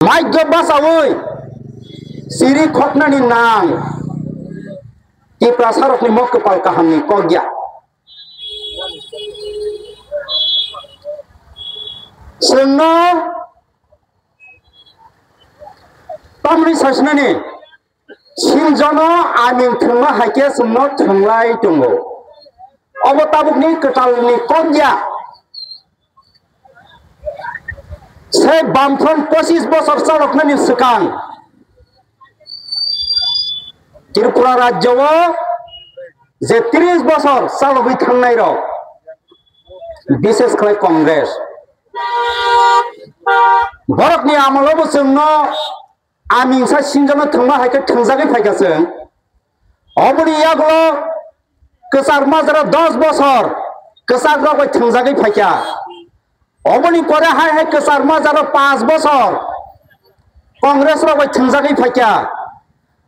Mike Basawoi, Siri Kotnani Nang, Iprasarok ni Mokopal Kahani Kogya. Seno Tamri Sasnani, Sinjono, Amin Tuma Hakes, not Tumlai Tungo. Obotabukni Katalni Kogya. Say Bamfron Posis Boss of Saloknani Sukan. Tripura Rajawa, the 30 বছর সালবি থাঙ্গাই rock বিশেষ করে কংগ্রেস বরকনি আমলবো जोंनो आमिंसा सिंजनो थांबा हायके थांजागै फायगासों अबनि यागलो कसार माजरा 10 বছর कसार रगै थांजागै फायका अबनि परे हाय हाय कसार माजरा 5 বছর কংগ্রেস रगै थांजागै फायका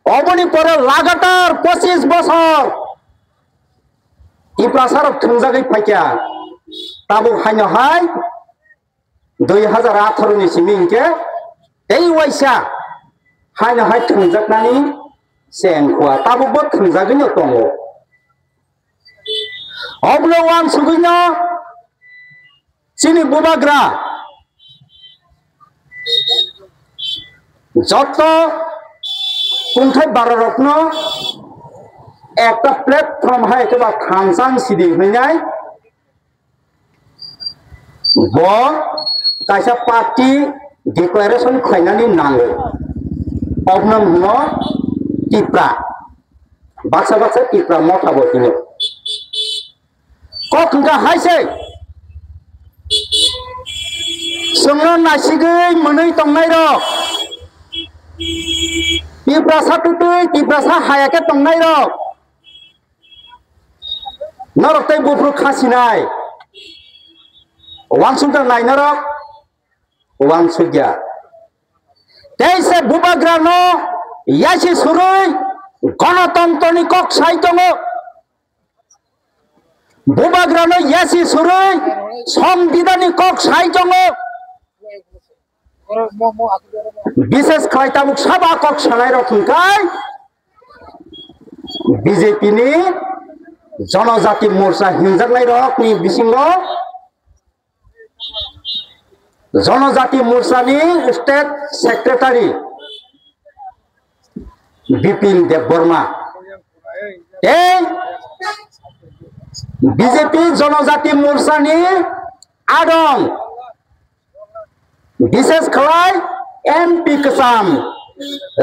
अबनि परे लागातार 25 বছর Iprasarok थंजागै फायका ताबु हायनो हाय 2018 नि सिमिंके ei waisa हायनो हाय थंजागनानि सेंखवा ताबुबो थंजागैनो दङ अब्लो वान सुगैनो सिनि बुबाग्रा যত कुंथाय बाररत्न একটা প্ল্যাটফর্ম হয় একেবারে থানসান সিদি হইনাই ব কাইসা পার্টি ডিক্লারেশন খাইনানি নাঙ্গো অবনাম হল টিপ্রা বাচ্চা বাচ্চা টিপ্রা মথা বইनो কখনকা হাইছে जोंनो नासिगै मोनै तंनाय रक टिप्रासा तुतुय टिप्रासा हायाके तंनाय रक नरकतै बुफ्रु खासिनाय वानसुंटा नायनरक वानसुग्या तेइसे बुबाग्रानो यासि सुरुय गणतन्त्रनि कक साइतङो बुबाग्रानो यासि सुरुय संविधाननि कक साइतङो विशेष खायतामुक सभा कक सानाय रखुंखाय बीजेपी नि जनजाति मोर्चा हिंजागनाय रकनि बिसिङाव जनजाति मोर्चानि state secretary Bipin Debbarma BJP जनजाति मोर्चानि आदं विशेष खालाय एमपी कसाम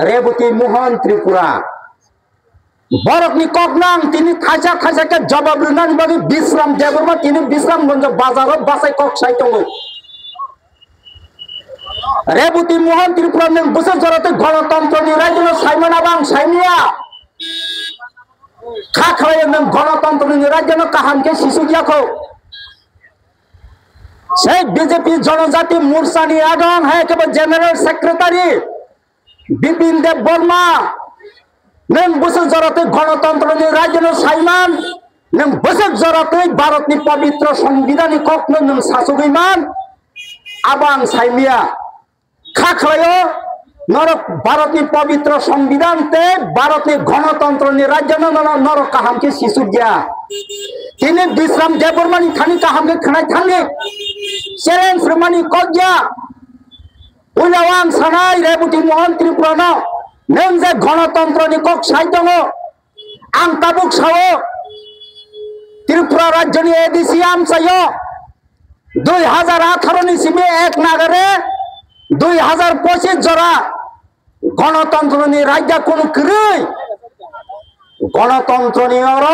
रेवती मोहन त्रिपुरा बरकनि ककनां तिनि खायसा खायसाके जवाब रुनानि बागै बिश्राम देबबर्मा तिनि बिश्रामगंज बाजाराव बासाय कक साइतङो रेवती मोहन त्रिपुरा नों बोसोर जराते गणतन्त्रनि रायजोनो साइमोन आबां साइमिया खाखायो नों गणतन्त्रनि रायजोनो काहामके सिसुगियाखौ से बीजेपी जनजाति मोर्चानि आदं है केवल जनरल सेक्रेटारि बिपिन देबबर्मा नों बोसोर जराते गणतन्त्रनि रायजोनो साइमान नों बोसोर जराते भारतनि पवित्र संविधाननि ककनो नों सासुगैमान आबां साइमिया खाखायो नरक भारतनि पवित्र संविधान ते भारतनि गणतन्त्रनि रायजोनो नरक काहामके सिसुगिया तिनि बिश्राम देबबर्मानि थानि काहामके खनाय थांनि चेलेन्ज रमानि कगया उनावां सानाय रेवती मोहन त्रिपुरानो नों जे गणतन्त्रनि कक साइतङ आं ताबुक सावो त्रिपुरा राज्यनि एडिसि आमचायो 2018 नि सिमे एक नागारे 2025 जरा गणतन्त्रनि राज्य कोनो करै गणतन्त्रनि अर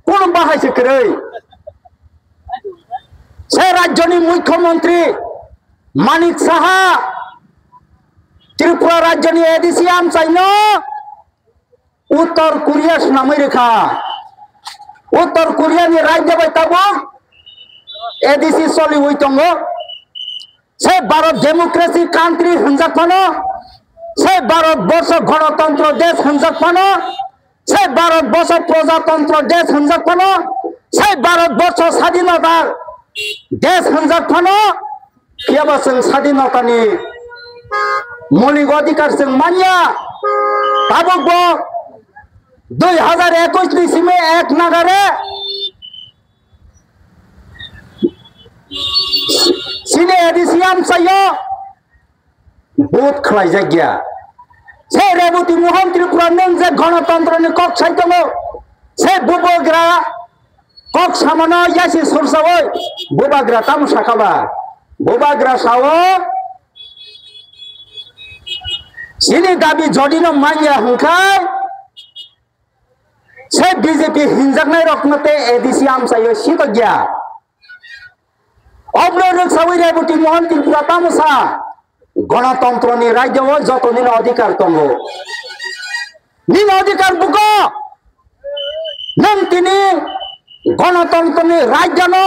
कोन बाहायसे करै से राज्यनि मुख्यमंत्री मानिक साहा त्रिपुरा राज्यनि एडिसि आमचायनो उत्तर कोरिया सुनामै रेखा उत्तर कोरियानि राज्य बायताबो एडिसि सलि होइतङो से भारत डेमोक्रेसी कान्ट्री हंजाकफानो से भारत वर्ष गणतंत्र देश हंजाकफानो से भारत वर्ष प्रजातंत्र देश हंजाकफानो से भारत वर्ष स्वाधीनता देश हंजाकफानो केबा जों स्वाधीनतानि মৌলিক অধিকার जों मानिया তাবকবো 2021 नि सिमे एक नागारे सिने एडिसियाम सायो बहुत खलाय जायगा से रेबती मोहन त्रिपुरा नों जे गणतन्त्रनि कक सायदों से बुबग्रा कक सामानो यासि सरसावै बुबाग्रा ताम साखाबा बुबाग्रा सावो सिनि दाबि जदिनो मानिया हंखाय से बीजेपी हिंजाकनाय रखनते एडिसी आमसायो सितो गया अब्लो रक्सावै रेबती मोहन त्रिपुरा तामसा गणतन्त्रनि राज्यआव जतनिनो अधिकार दङ निन अधिकार बुको नों तिनि गणतन्त्रनि राज्यनो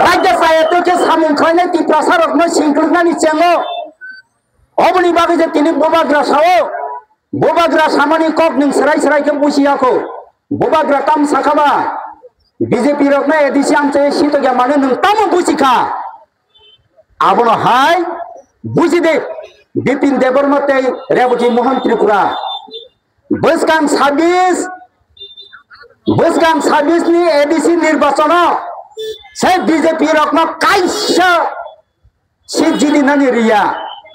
राज्य सायतके सामुं खायनाय त्रिपुरा सारकनो सिंख्लनानि चेङो अबनि बागै जे तिनि बोबाग्रा सावो बोबाग्रा सामानि कक नों सराय सरायके बुसियाखौ बोबाग्रा ताम साखाबा बीजेपी रखना एडिसी आमचे सितो गया माने नों ताम बुसिखा आबनो हाय बुझी दे बिपिन देबबर्माते रेबती मोहन त्रिपुरा बसगां 26 नि एडिसी निर्वाचन से बीजेपी रखना काइसा सिट जिदिनानि रिया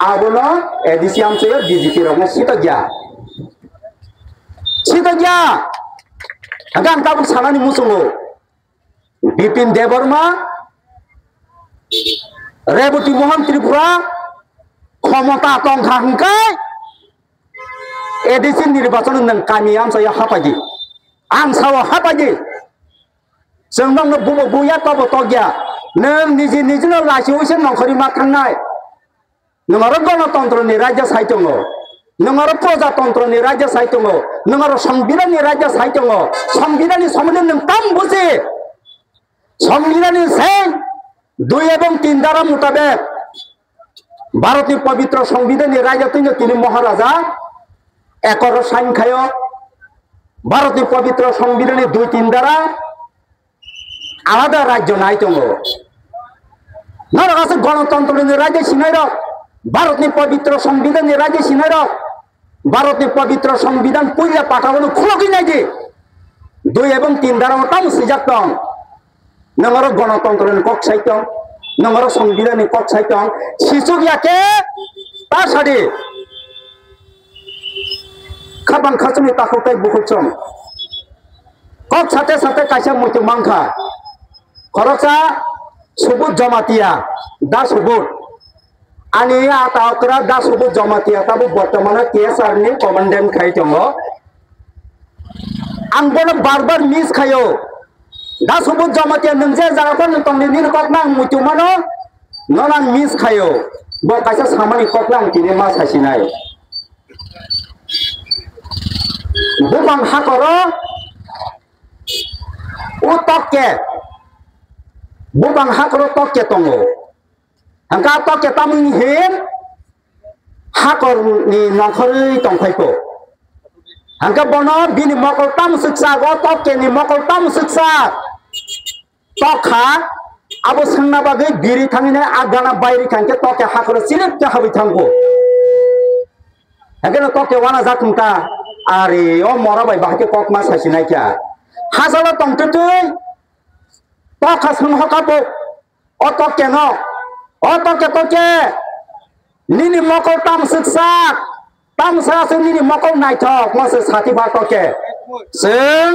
आबनो एडिसी आमचे बीजेपी रखना सितो गया आगां ताबु सानानि मुसुङो बिपिन देबबर्मा रेबती मोहन त्रिपुरा क्षमता तंखा हंखाय एडिसी निर्वाचन नों कामि आमसाया हापायदि आं साव हापायदि जों नोंनो बुबो बुया तबो तगिया नों निजि निजिनो लासिवैसो नंखरि मा थांनाय नोंआरो गणतन्त्रनि राज्य साहित्य नोंआरो प्रजातन्त्रनि राज्य साहित्य नोंआरो संविधाननि राज्य साहित्य संविधाननि सोमोन्दै नों ताम बुझि संविधाननि से 2 এবং 3 धारा मुताबिक भारतनि पवित्र संविधाननि राज्यतिनो तिनि महाराजा एकर साइन खायो भारतनि पवित्र संविधाननि 2-3 धारा आलादा राज्य नाय दङ नरगासे गणतन्त्रनि राज्य सिनायर भारतनि पवित्र संविधाननि राज्य सिनायर भारतनि पवित्र संविधान पहिला पाठावनो खुलगिनाय दि 2 এবং 3 धारा ताम सिजाक दं नंगारो गणतन्त्रनि कक साहित्य नंगारो संविधाननि कक साहित्य शिशुगियाके तासादि खाबां खासनि ताखौताय बुखुचम कक साथे साथे कायसा मुथु मांखा खरचा सुबुत जमातिया दा सुबुत आनि आतावकरा दा सुबुत जमातिया ताबो बर्तमान केएसआरनि कमान्डेन्ट खाय दङ आं बनो बार मिस खायो दा सुबुत जमातिया नोंजे जागाखौ नोंथांनि निरकना मुथु मानो नों मिस खायो ब कायसा सामानि ककला आं तिनि मा सासिनाय बुबां हाकरो उ तके बुबां हाकरो तके दङ हांका तके तामुनि हेन हाकरनि नखरै दंफायखौ हांका बनो बिनि मकल ताम शिक्षा गो तकेनि मकल ताम शिक्षा तखा आबो सोंना बागै बिरि थांने आगाना बायरि खांके तके हाकरो सिलिप हाबै थांगो हागेनो तके वाना जाथुंता आरे ओ मराबाय बाहाके कक मा सासिनाय क्या हाजाला तंतुतै तखा सोंहकाबो ओ तके न ओ तके निनि मकल ताम शिक्षा ताम सासो निनि मकल नायथक मासे साथि बा तके जों